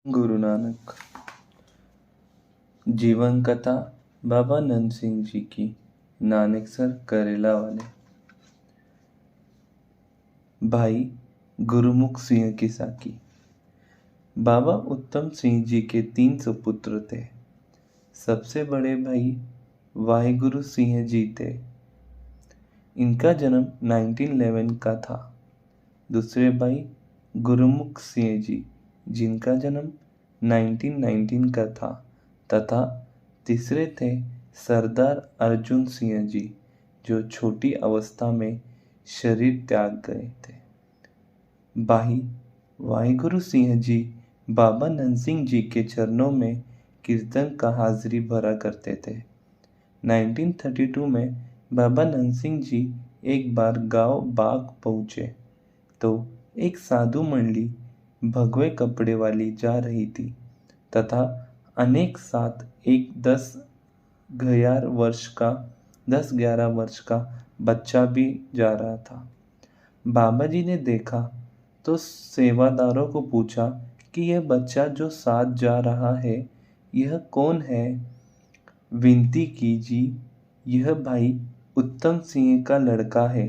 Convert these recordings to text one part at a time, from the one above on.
गुरु नानक जीवन कथा बाबा नंद सिंह जी की नानकसर करेला वाले। भाई गुरुमुख सिंह की साकी। बाबा उत्तम सिंह जी के 3 सुपुत्र थे। सबसे बड़े भाई वाहिगुरु सिंह जी थे। इनका जन्म 1911 का था। दूसरे भाई गुरुमुख सिंह जी, जिनका जन्म 1919 का था, तथा तीसरे थे सरदार अर्जुन सिंह जी, जो छोटी अवस्था में शरीर त्याग गए थे। भाई वाहिगुरु सिंह जी बाबा नंद सिंह जी के चरणों में कीर्तन का हाजिरी भरा करते थे। 1932 में बाबा नंद सिंह जी एक बार गांव बाग पहुंचे तो एक साधु मंडली भगवे कपड़े वाली जा रही थी तथा अनेक साथ एक 10-11 वर्ष का बच्चा भी जा रहा था। बाबा जी ने देखा तो सेवादारों को पूछा कि यह बच्चा जो साथ जा रहा है, यह कौन है? विनती की जी, यह भाई उत्तम सिंह का लड़का है।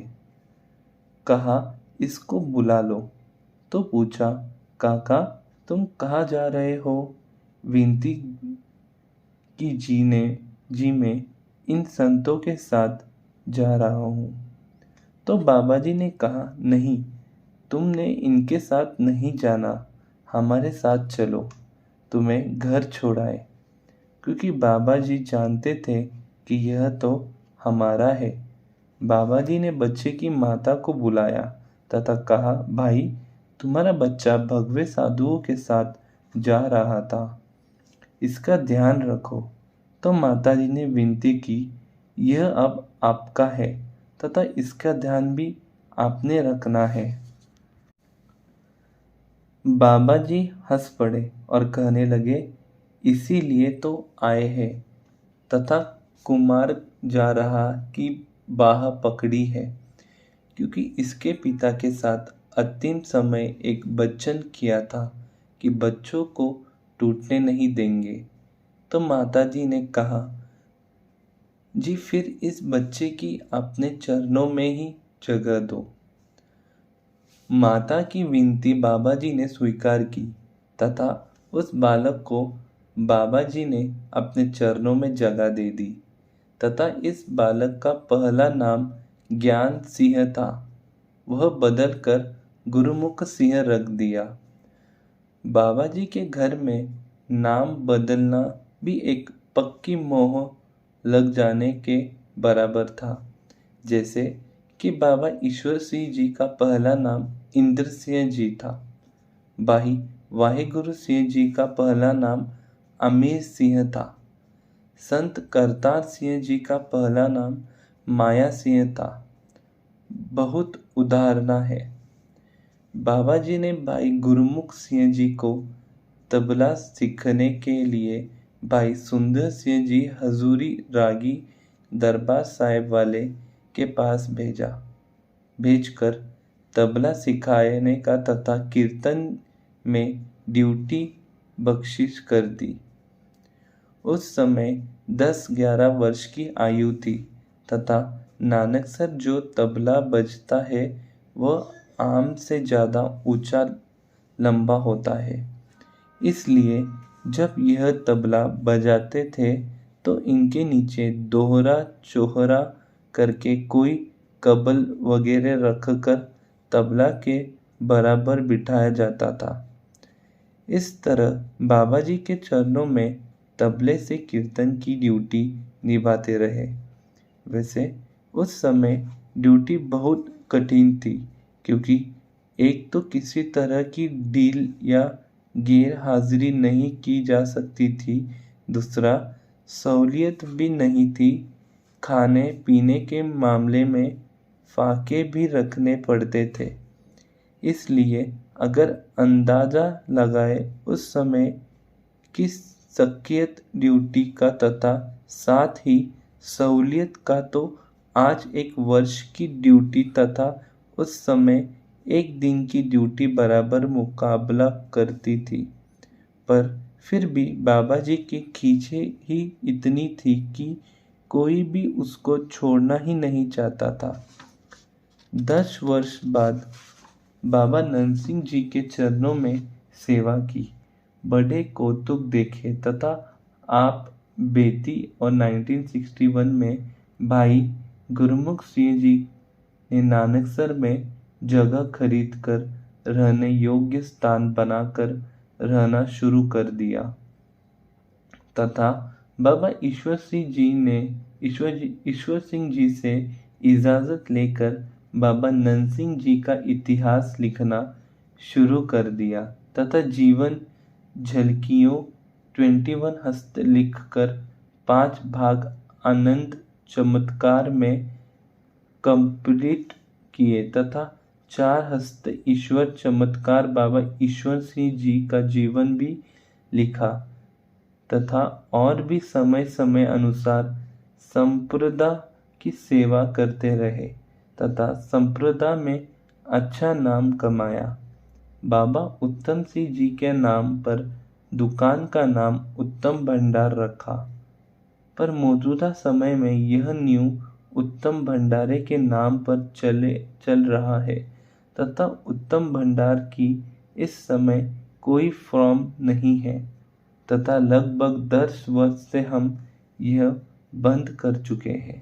कहा, इसको बुला लो। तो पूछा, काका तुम कहाँ जा रहे हो? विनती की जी मैं इन संतों के साथ जा रहा हूँ। तो बाबा जी ने कहा, नहीं, तुमने इनके साथ नहीं जाना, हमारे साथ चलो, तुम्हें घर छोड़ाए। क्योंकि बाबा जी जानते थे कि यह तो हमारा है। बाबा जी ने बच्चे की माता को बुलाया तथा कहा, भाई तुम्हारा बच्चा भगवे साधुओं के साथ जा रहा था, इसका ध्यान रखो। तो माता जी ने विनती की, यह अब आपका है तथा इसका ध्यान भी आपने रखना है। बाबा जी हंस पड़े और कहने लगे, इसीलिए तो आए हैं। तथा कुमार जा रहा की बाह पकड़ी है, क्योंकि इसके पिता के साथ अंतिम समय एक वचन किया था कि बच्चों को टूटने नहीं देंगे। तो माता जी ने कहा, जी फिर इस बच्चे की अपने चरणों में ही जगह दो। माता की विनती बाबा जी ने स्वीकार की तथा उस बालक को बाबा जी ने अपने चरणों में जगह दे दी तथा इस बालक का पहला नाम ज्ञान सिंह था। वह बदलकर गुरुमुख सिंह रख दिया। बाबा जी के घर में नाम बदलना भी एक पक्की मोह लग जाने के बराबर था। जैसे कि बाबा ईश्वर सिंह जी का पहला नाम इंद्र सिंह जी था। भाई वाहिगुरु सिंह जी का पहला नाम अमीर सिंह था। संत करतार सिंह जी का पहला नाम माया सिंह था। बहुत उदाहरण है। बाबा जी ने भाई गुरुमुख सिंह जी को तबला सीखने के लिए भाई सुंदर सिंह जी हजूरी रागी दरबार साहिब वाले के पास भेजकर तबला सिखाने का तथा कीर्तन में ड्यूटी बख्शिश कर दी। उस समय 10-11 वर्ष की आयु थी तथा नानकसर जो तबला बजता है वह आम से ज़्यादा ऊंचा लंबा होता है। इसलिए जब यह तबला बजाते थे तो इनके नीचे दोहरा चौहरा करके कोई कबल वगैरह रखकर तबला के बराबर बिठाया जाता था। इस तरह बाबा जी के चरणों में तबले से कीर्तन की ड्यूटी निभाते रहे। वैसे उस समय ड्यूटी बहुत कठिन थी, क्योंकि एक तो किसी तरह की ढील या गैर हाजिरी नहीं की जा सकती थी, दूसरा सहूलियत भी नहीं थी। खाने पीने के मामले में फाके भी रखने पड़ते थे। इसलिए अगर अंदाज़ा लगाए उस समय की शक्यत ड्यूटी का तथा साथ ही सहूलियत का, तो आज एक वर्ष की ड्यूटी तथा उस समय एक दिन की ड्यूटी बराबर मुकाबला करती थी। पर फिर भी बाबा जी की खींचे ही इतनी थी कि कोई भी उसको छोड़ना ही नहीं चाहता था। 10 वर्ष बाद बाबा नंदसिंह जी के चरणों में सेवा की, बड़े कौतुक देखे तथा आप बेती और 1961 में भाई गुरमुख सिंह जी ने नानकसर में जगह खरीद कर रहने योग्य स्थान बनाकर रहना शुरू कर दिया तथा बाबा ईश्वर सिंह जी से इजाज़त लेकर बाबा नंदसिंह जी का इतिहास लिखना शुरू कर दिया तथा जीवन झलकियों 21 हस्त लिखकर 5 भाग आनंद चमत्कार में कंप्लीट किए तथा 4 हस्त ईश्वर चमत्कार बाबा ईश्वर सिंह जी का जीवन भी लिखा तथा और भी समय समय अनुसार संप्रदाय की सेवा करते रहे तथा संप्रदाय में अच्छा नाम कमाया। बाबा उत्तम सिंह जी के नाम पर दुकान का नाम उत्तम भंडार रखा, पर मौजूदा समय में यह न्यू उत्तम भंडारे के नाम पर चल रहा है तथा उत्तम भंडार की इस समय कोई फॉर्म नहीं है तथा लगभग 10 वर्ष से हम यह बंद कर चुके हैं।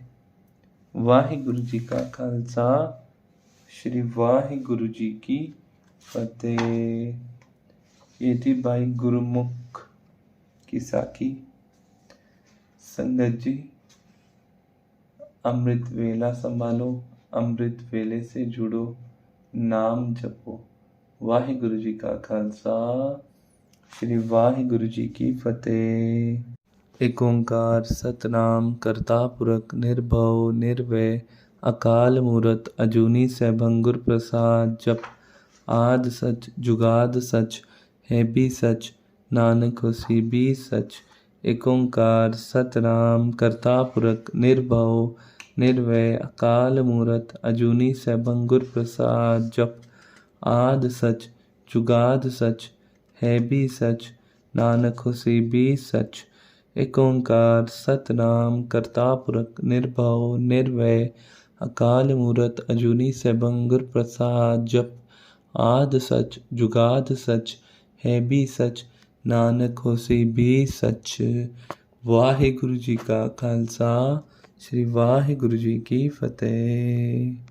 वाहिगुरु जी का खालसा, श्री वाहिगुरु जी की फतेह। ये थी भाई गुरुमुख की साखी। संगत जी, अमृत वेला संभालो, अमृत वेले से जुड़ो, नाम जपो। वाहिगुरु जी का खालसा, श्री वाहिगुरु जी की फतेह। एक ओंकार सतनाम करता पुरख निर्भव निर्वैर अकाल मूरत अजूनी सैभं गुर प्रसाद जप। आद सच जुगाद सच है भी सच, नानक होसी भी सच। एक ओंकार सतनाम करता पुरख निर्भव निर्वैर अकाल मूरत अजूनी सैभं गुर प्रसाद जप। आद सच जुगाद सच है भी सच, नानक होसी भी सच। एक ओंकार सतनाम करता पुरख निर्भव निर्वैर अकाल मूरत अजूनी सैभं गुर प्रसाद जप। आद सच जुगाद सच है भी सच, नानक होसी भी सच। वाहिगुरु जी का खालसा, श्री वाहिगुरु जी की फतेह।